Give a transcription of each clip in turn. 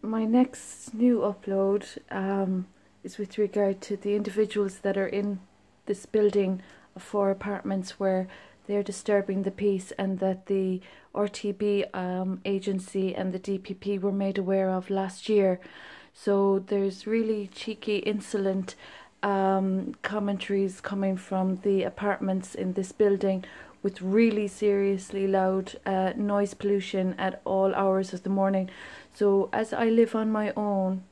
my next new upload is with regard to the individuals that are in this building of 4 apartments where they're disturbing the peace, and that the RTB agency and the DPP were made aware of last year. So there's really cheeky, insolent commentaries coming from the apartments in this building, with really seriously loud noise pollution at all hours of the morning. So as I live on my own,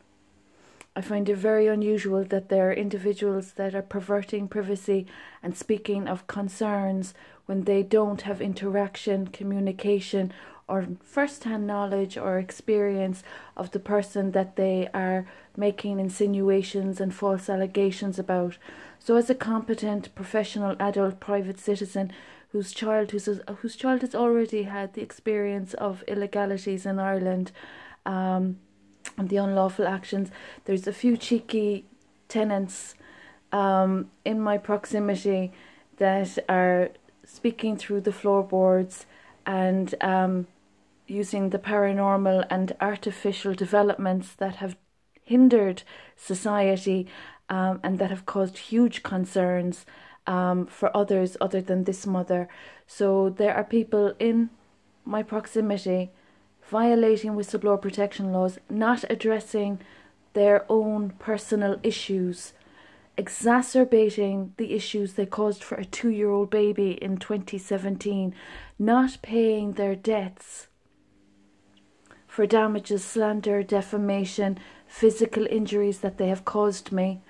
I find it very unusual that there are individuals that are perverting privacy and speaking of concerns when they don't have interaction, communication, or first-hand knowledge or experience of the person that they are making insinuations and false allegations about. So as a competent, professional, adult, private citizen whose child has already had the experience of illegalities in Ireland, and the unlawful actions, there's a few cheeky tenants in my proximity that are speaking through the floorboards and using the paranormal and artificial developments that have hindered society and that have caused huge concerns for others other than this mother. So there are people in my proximity violating whistleblower protection laws, not addressing their own personal issues, exacerbating the issues they caused for a 2-year-old baby in 2017, not paying their debts for damages, slander, defamation, physical injuries that they have caused me,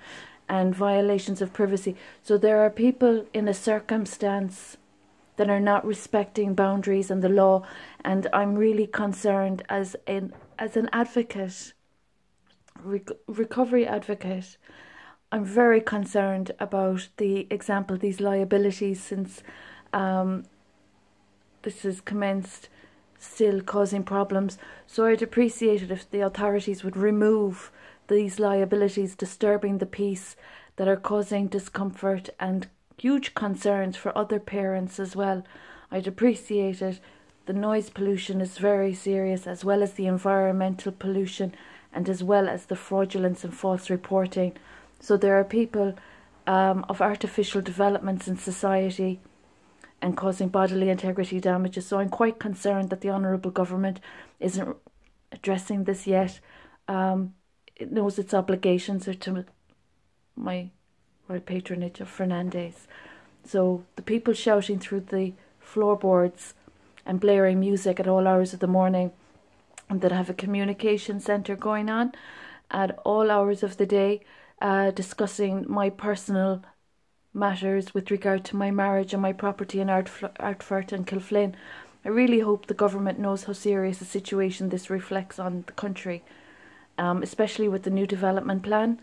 and violations of privacy. So there are people in a circumstance that are not respecting boundaries and the law, and I'm really concerned as an advocate, recovery advocate. I'm very concerned about the example, these liabilities, since this has commenced, still causing problems. So I'd appreciate it if the authorities would remove these liabilities disturbing the peace that are causing discomfort and huge concerns for other parents as well. I'd appreciate it. The noise pollution is very serious, as well as the environmental pollution, and as well as the fraudulence and false reporting. So there are people of artificial developments in society and causing bodily integrity damages. So I'm quite concerned that the Honourable Government isn't addressing this yet. It knows its obligations are to my royal patronage of Fernandez. So the people shouting through the floorboards and blaring music at all hours of the morning, and that have a communication centre going on at all hours of the day, discussing my personal matters with regard to my marriage and my property in Ardfert and Kilflyn. I really hope the government knows how serious a situation this reflects on the country, especially with the new development plan,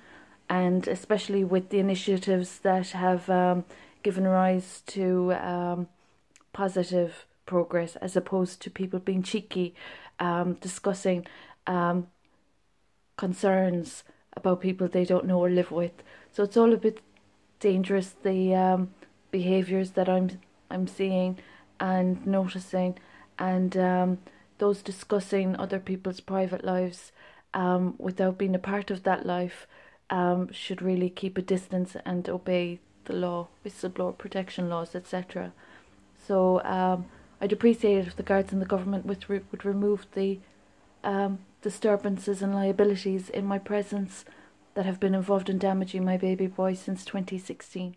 and especially with the initiatives that have given rise to positive progress, as opposed to people being cheeky, discussing concerns about people they don't know or live with. So it's all a bit dangerous, the behaviours that I'm seeing and noticing, and those discussing other people's private lives without being a part of that life should really keep a distance and obey the law, whistleblower protection laws, etc. So I'd appreciate it if the guards and the government would remove the disturbances and liabilities in my presence that have been involved in damaging my baby boy since 2016.